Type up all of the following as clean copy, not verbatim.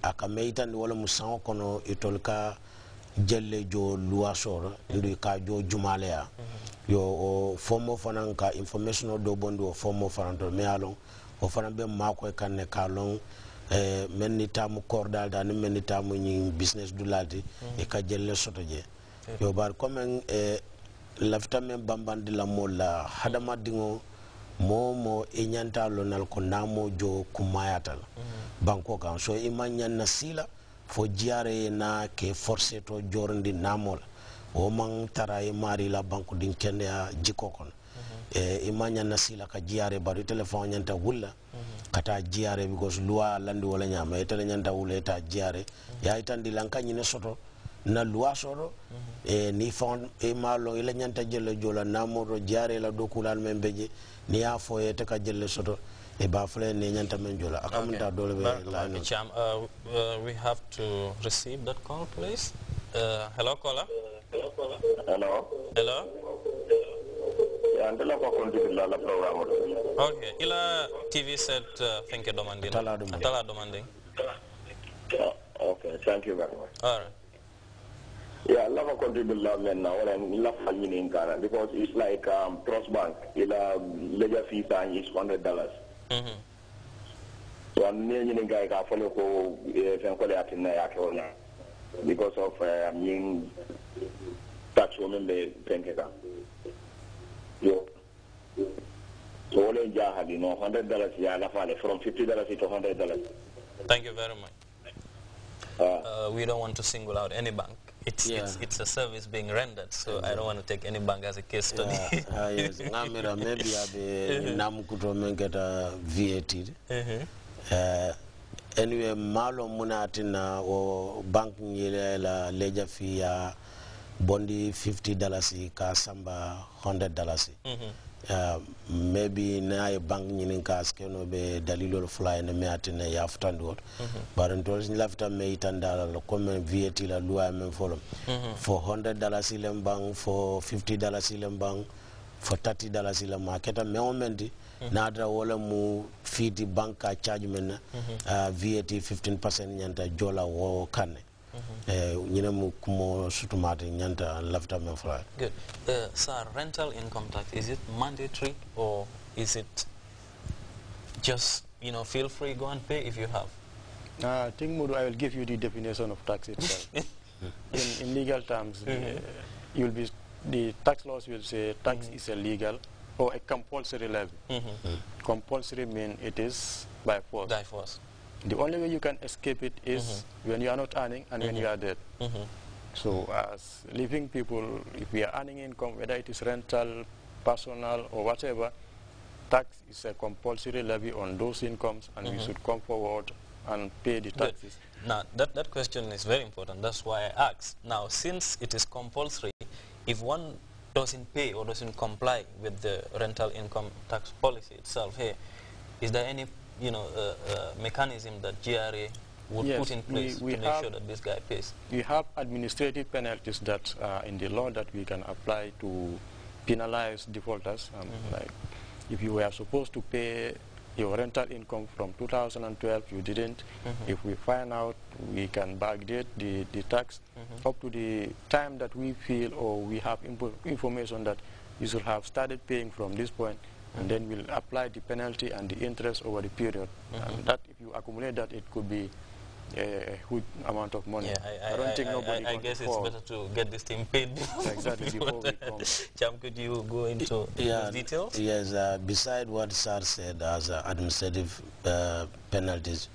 akameita ni wala musango kono itolka jelle jo luasoro ndu ka jo jumale ya yo o fomo fanan ka information do bondo o fomo fanan to mealon o fanan be mako kanne kalon menni tamu kordal da ni menni tamu ni business dulati e ka jelle soto je yo bar comme lafta men bambandi la molla hadama dingo momo e nyanta lonal ko namo jo kumayatal banko kan so imanyan nasila fo jiare na ke force to jorndi namol o man tara e mari la banko din kende a jiko kon imanyan nasila ka jiare bari telephone nyanta wulla kata jiare because loi landi wala nyama e tele nyanta wulla ta jiare ya itandi lanka nyine soto na loi soro ni fon e malo ila nyanta jelle jola namoro jiare la dokulan membeje ni ya foye te ka jelle soto e ba fle ni nyanta men jola akamta dole be la no Cham, we have to receive that call please. Hello caller. Hello. Hello. Yeah, andela ko konti la program. Okay, ila TV set thank you demanding. Atala demanding. Okay, thank you very much. All right. Yeah, Allah will contribute now and love in Ghana because it's like Trust Bank. Ila ledger fee is $100. So I'm near guy can follow ko because of tax woman be penkeka. Yo. So all in Jaha, you know, $100 yeah, from $50 to $100. Thank you very much. We don't want to single out any bank. It's a service being rendered, so I don't want to take any bank as a case study. Yes, ngamira maybe abe namukuto mengeta VAT. Anyway, malo munatina o bank nyile la ledger fee ya bondi $50 ka samba $100. Maybe na a bank nyinin ka skeno be dalilo fly ne me atine ya ftandot but ntol ni lafta me itandala lo comme VAT la loi men folom for $100 ilem bank for $50 ilem bank for $30 ilem market me omendi nadra wala mu fiti bank ka charge men VAT 15% nyanta jola wo kanne nyina mu kumo sutumate nyanta lafta men fly. Good. Sir, rental income tax, is it mandatory or is it just, you know, feel free, go and pay if you have? I think, Mudu, I will give you the definition of tax itself. in legal terms, the tax laws will say tax is a legal or a compulsory levy. Compulsory means it is by force. By force. The only way you can escape it is when you are not earning and when you are dead. So as living people, if we are earning income, whether it is rental, personal or whatever, tax is a compulsory levy on those incomes and we should come forward and pay the taxes. Good. Now that question is very important. That's why I asked. Now since it is compulsory, if one doesn't pay or doesn't comply with the rental income tax policy itself, hey, is there any mechanism that GRA would put in place to make sure that this guy pays? We have administrative penalties that in the law that we can apply to penalize defaulters. Like if you were supposed to pay your rental income from 2012, you didn't. If we find out, we can backdate the tax up to the time that we feel or we have information that you should have started paying from this point. And then we'll apply the penalty and the interest over the period. And that, if you accumulate that, it could be a huge amount of money. Yeah, I don't think nobody I guess it's better to get this thing paid exactly before we come. Cham, could you go into those details? Yes, beside what Sir said as administrative penalties,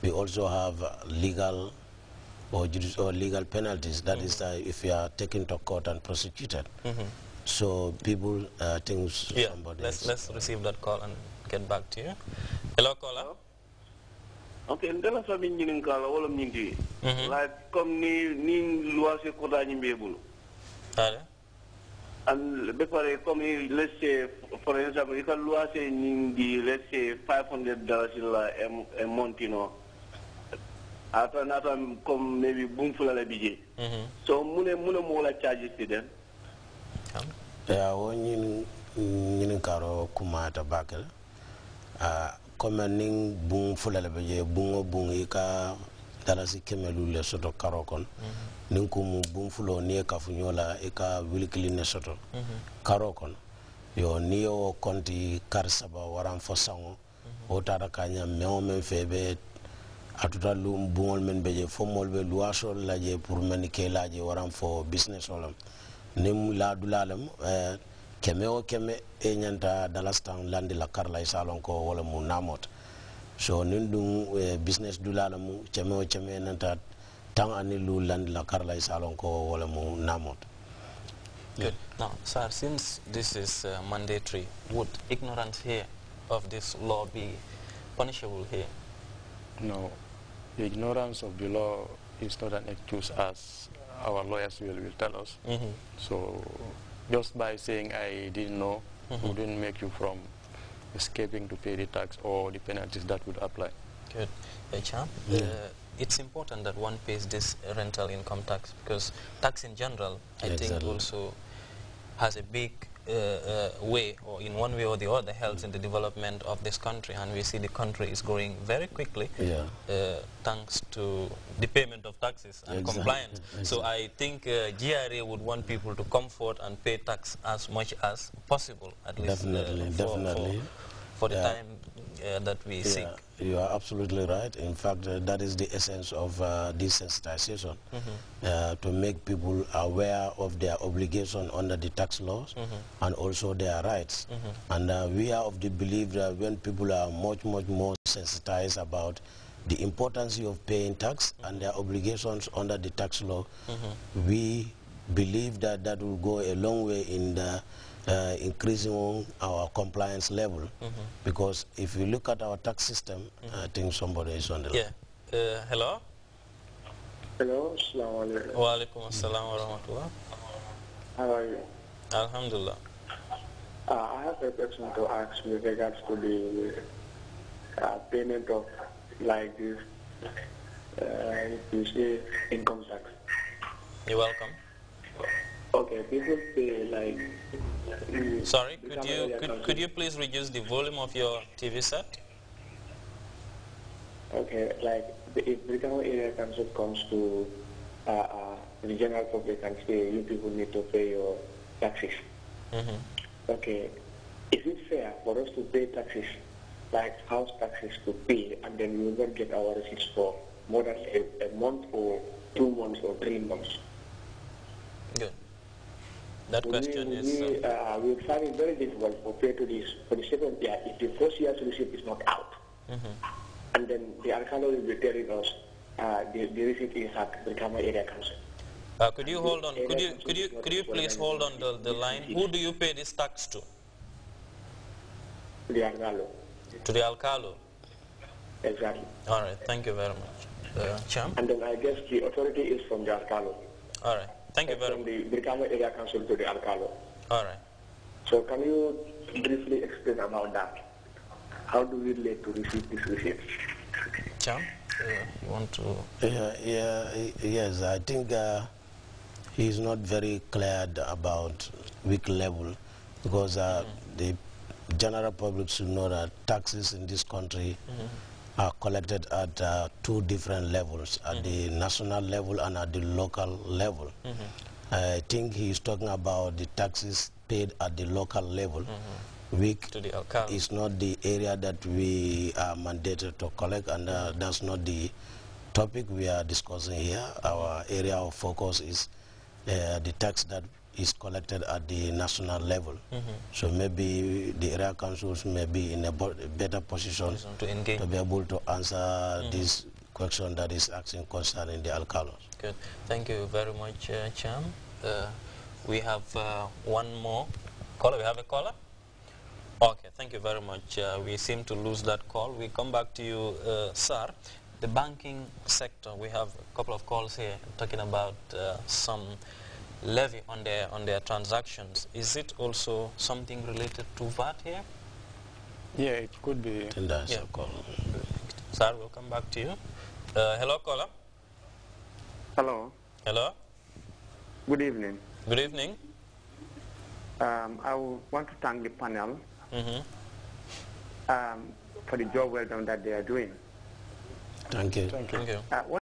we also have legal or legal penalties. That is if you are taken to court and prosecuted. So people think somebody. Let's receive that call and get back to you. Hello, caller. Okay, ndela sabi nyinin kala wala nyindi. Like comme ni loi se koda nyimbe Ale. And before comme let's say for example, if a loi se nyindi let's say $500 a month, you know. After that come maybe boom full la budget. So mune mo la charges to them. Yeah, when you karo kumata bakel, comme ning bung fulale beje bungo bungi ka dalasi kemelu le soto karo kon nin ko mu bumfulo ni ka funyola e ka wilikili ne soto karo kon yo ni o konti karsaba waran fo sango o tara kanya mewo men febe atuta lum bungol men beje fo molbe luaso laje pour men ke laje waran fo business olam nim la dulalam keme o keme e nyanta dalastan landi la karla salon ko wala mu namot so nin dum business dulala mu keme o keme nanta tang ani lu landi la karla salon ko wala mu namot. Good. Now, sir, since this is mandatory, would ignorance here of this law be punishable here? No, the ignorance of the law is not an excuse, as our lawyers will tell us. So just by saying I didn't know wouldn't make you from escaping to pay the tax or the penalties that would apply. Good. Cham, it's important that one pays this rental income tax, because tax in general, I think, also has a big way, or in one way or the other, helps in the development of this country, and we see the country is growing very quickly thanks to the payment of taxes and compliance. So I think GRA would want people to comfort and pay tax as much as possible, at least for the time that we seek. You are absolutely right. In fact, that is the essence of desensitization, to make people aware of their obligation under the tax laws and also their rights. And we are of the belief that when people are much more sensitized about the importance of paying tax and their obligations under the tax law, we believe that that will go a long way in the increasing our compliance level, because if you look at our tax system, I think somebody is on the line. Hello? Hello, assalamu alaikum. Wa alaikum assalam wa rahmatullah. How are you? Alhamdulillah. I have a question to ask with regards to the payment of, like this, you say, income tax. You're welcome. Okay, people pay like... Sorry, could you please reduce the volume of your TV set? Okay, like if the Brikama Area Council comes to the general public and say you people need to pay your taxes. Okay, is it fair for us to pay taxes, like house taxes, to pay, and then we will not get our receipts for more than a month or 2 months or 3 months? Good. That question is... we find it very difficult to pay to this for the second year if the first year's receipt is not out. And then the Alcalo will be telling us the receipt is at the Brikama Area Council. Could you hold on? Could you please hold on the line? Who do you pay this tax to? The Alcalo. To the Alcalo? Exactly. All right. Thank you very much. Cham? And then I guess the authority is from the Alcalo. All right. Thank you very much. From the Brikama Area Council to the Alcalo. All right. So can you briefly explain about that? How do we relate to receive this receipt? Cham, you want to... Yes, I think he's not very clear about which level, because the general public should know that taxes in this country are collected at 2 different levels, at the national level and at the local level. I think he's talking about the taxes paid at the local level, which is not the area that we are mandated to collect, and that's not the topic we are discussing here. Our area of focus is the tax that is collected at the national level. So maybe the area councils may be in a better position to be able to answer this question that is asking concerning the alcalos. Good. Thank you very much, Cham. We have one more caller. We have a caller? Okay, thank you very much. We seem to lose that call. We come back to you, sir. The banking sector, we have a couple of calls here talking about some levy on their transactions. Is it also something related to VAT here? Yeah, it could be. Yeah. Call. Sir, we'll come back to you. Hello, caller. Hello. Hello. Good evening. Good evening. I want to thank the panel for the job well done that they are doing. Thank you. Thank you.